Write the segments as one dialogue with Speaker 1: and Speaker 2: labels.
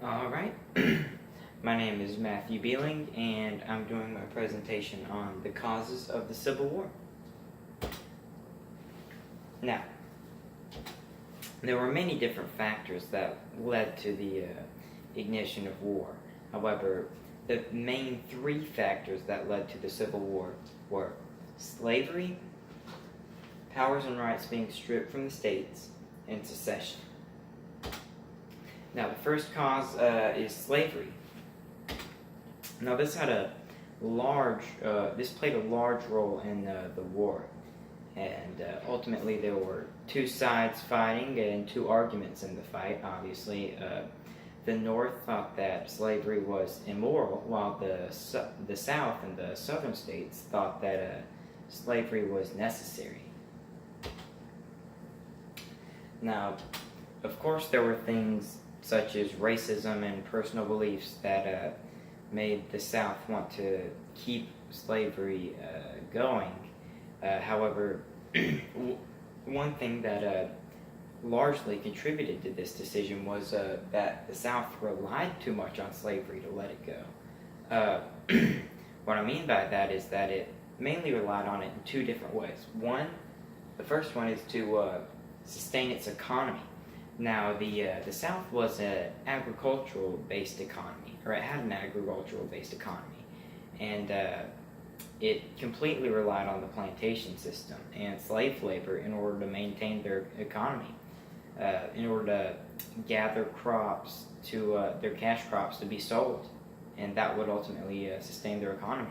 Speaker 1: Alright, my name is Matthew Beeling, and I'm doing my presentation on the causes of the Civil War. Now, there were many different factors that led to the ignition of war. However, the main three factors that led to the Civil War were slavery, powers and rights being stripped from the states, and secession. Now, the first cause is slavery. Now, this played a large role in the war, and ultimately there were two sides fighting and two arguments in the fight. Obviously, the North thought that slavery was immoral, while the South and the Southern states thought that slavery was necessary. Now, of course, there were things such as racism and personal beliefs that made the South want to keep slavery going. However, one thing that largely contributed to this decision was that the South relied too much on slavery to let it go. What I mean by that is that it mainly relied on it in two different ways. The first one is to sustain its economy. Now, the South was an agricultural-based economy, or it had an agricultural-based economy, and it completely relied on the plantation system and slave labor in order to maintain their economy, in order to gather crops to their cash crops to be sold, and that would ultimately sustain their economy.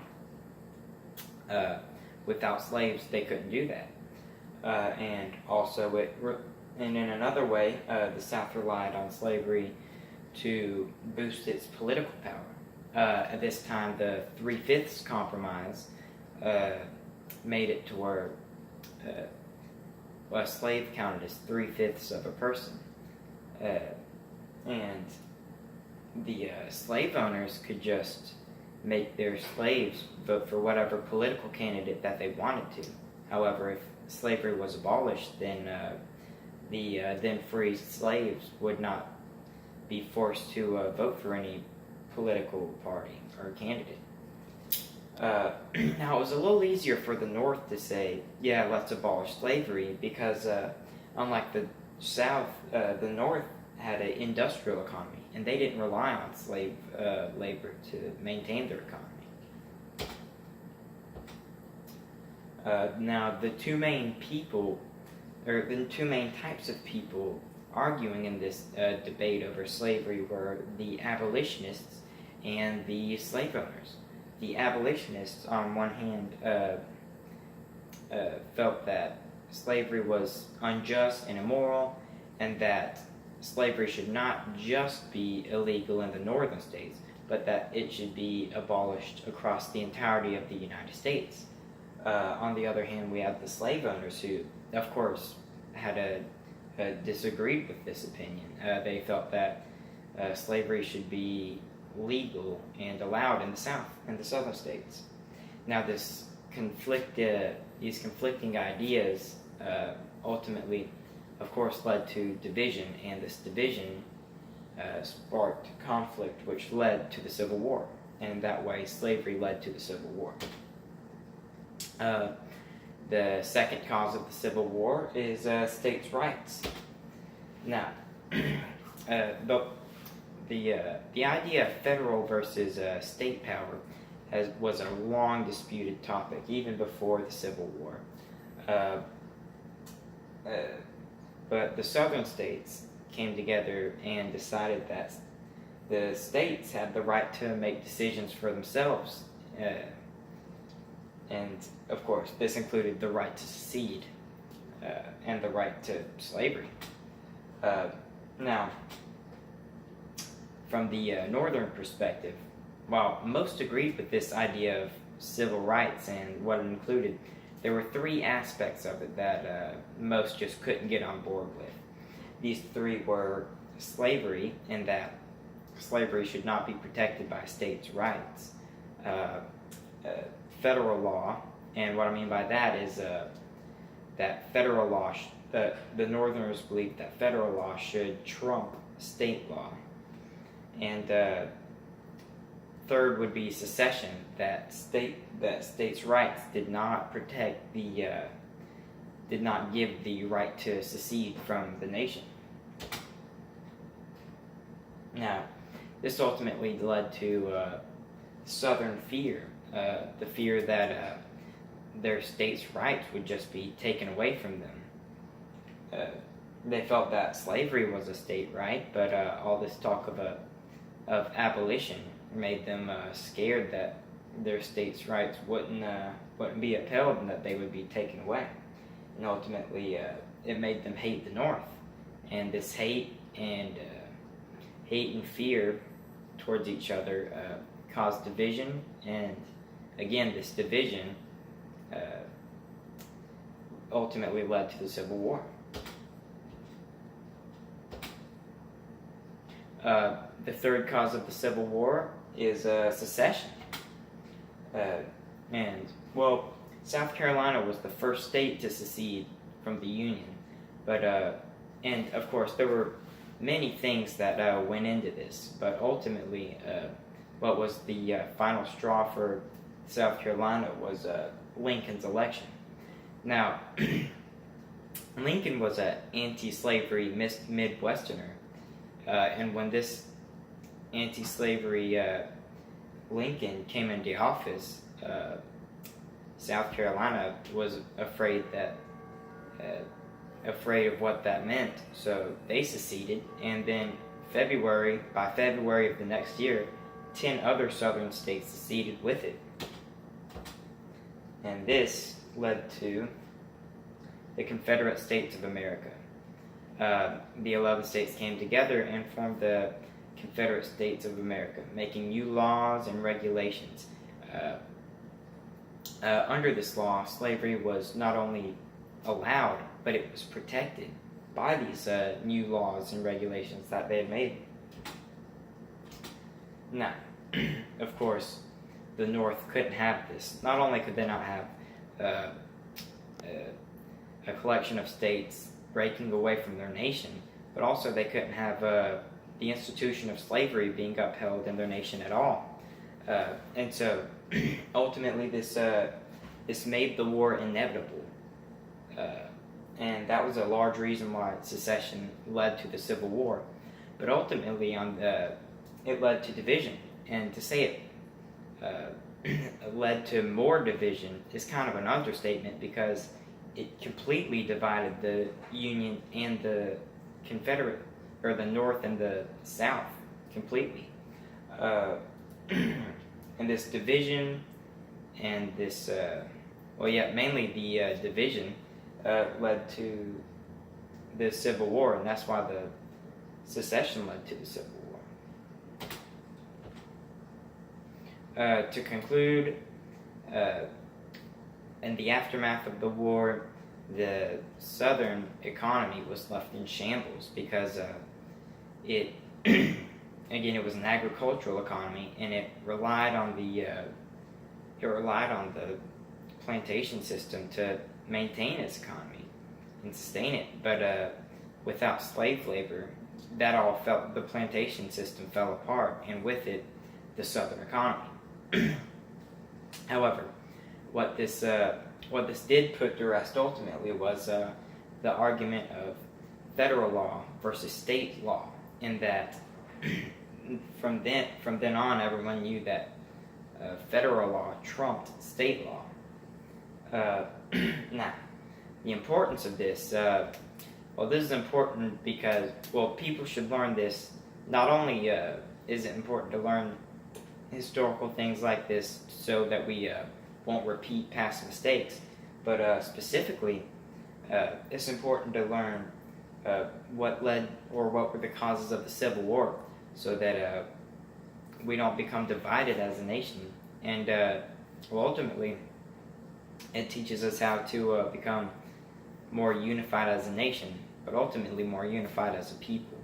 Speaker 1: Without slaves, they couldn't do that, and also and in another way, the South relied on slavery to boost its political power. At this time, the 3/5 compromise made it to where a slave counted as 3/5 of a person. And the slave owners could just make their slaves vote for whatever political candidate that they wanted to. However, if slavery was abolished, then the then free slaves would not be forced to vote for any political party or candidate. Now, it was a little easier for the North to say, yeah, let's abolish slavery, because unlike the South, the North had an industrial economy, and they didn't rely on slave labor to maintain their economy. Now, the two main types of people arguing in this debate over slavery were the abolitionists and the slave owners. The abolitionists, on one hand, felt that slavery was unjust and immoral, and that slavery should not just be illegal in the northern states, but that it should be abolished across the entirety of the United States. On the other hand, we have the slave owners who, of course, had disagreed with this opinion. They felt that slavery should be legal and allowed in the South and the Southern states. Now, these conflicting ideas ultimately, of course, led to division, and this division sparked conflict, which led to the Civil War, and that way slavery led to the Civil War. The second cause of the Civil War is states' rights. Now, the idea of federal versus state power was a long disputed topic even before the Civil War. But the southern states came together and decided that the states had the right to make decisions for themselves. And, of course, this included the right to secede and the right to slavery. Now, from the northern perspective, while most agreed with this idea of civil rights and what it included, there were three aspects of it that most just couldn't get on board with. These three were slavery, in that slavery should not be protected by states' rights, federal law, and what I mean by that is that federal law, the Northerners believed that federal law should trump state law, And third would be secession, that states' rights did not protect did not give the right to secede from the nation. Now, this ultimately led to Southern fear, the fear that their states' rights would just be taken away from them. They felt that slavery was a state right, but all this talk of abolition made them scared that their states' rights wouldn't be upheld and that they would be taken away. And ultimately, it made them hate the North. And this hate and fear towards each other caused division. And again, this division ultimately led to the Civil War. The third cause of the Civil War is secession. South Carolina was the first state to secede from the Union, but and of course there were many things that went into this, but ultimately what was the final straw for South Carolina was Lincoln's election. Now, Lincoln was an anti-slavery Midwesterner, and when this anti-slavery Lincoln came into office, South Carolina was afraid of what that meant, so they seceded, and then by February of the next year, 10 other southern states seceded with it. And this led to the Confederate States of America. The 11 states came together and formed the Confederate States of America, making new laws and regulations. Under this law, slavery was not only allowed, but it was protected by these new laws and regulations that they had made. Now, of course, the North couldn't have this. Not only could they not have a collection of states breaking away from their nation, but also they couldn't have the institution of slavery being upheld in their nation at all. And so, ultimately, this made the war inevitable. And that was a large reason why secession led to the Civil War. But ultimately, it led to division. And to say it led to more division is kind of an understatement, because it completely divided the Union and the Confederate, or the North and the South, completely. And this division and this, mainly the division led to the Civil War, and that's why the secession led to the Civil War. To conclude, in the aftermath of the war, the Southern economy was left in shambles because it was an agricultural economy, and it relied on the plantation system to maintain its economy and sustain it. But without slave labor, the plantation system fell apart, and with it, the Southern economy. However, what this did put to rest ultimately was the argument of federal law versus state law, in that from then on, everyone knew that federal law trumped state law. Now, the importance of this, this is important because, people should learn this. Not only is it important to learn historical things like this so that we won't repeat past mistakes, but specifically, it's important to learn what were the causes of the Civil War, so that we don't become divided as a nation. And ultimately, it teaches us how to become more unified as a nation, but ultimately more unified as a people.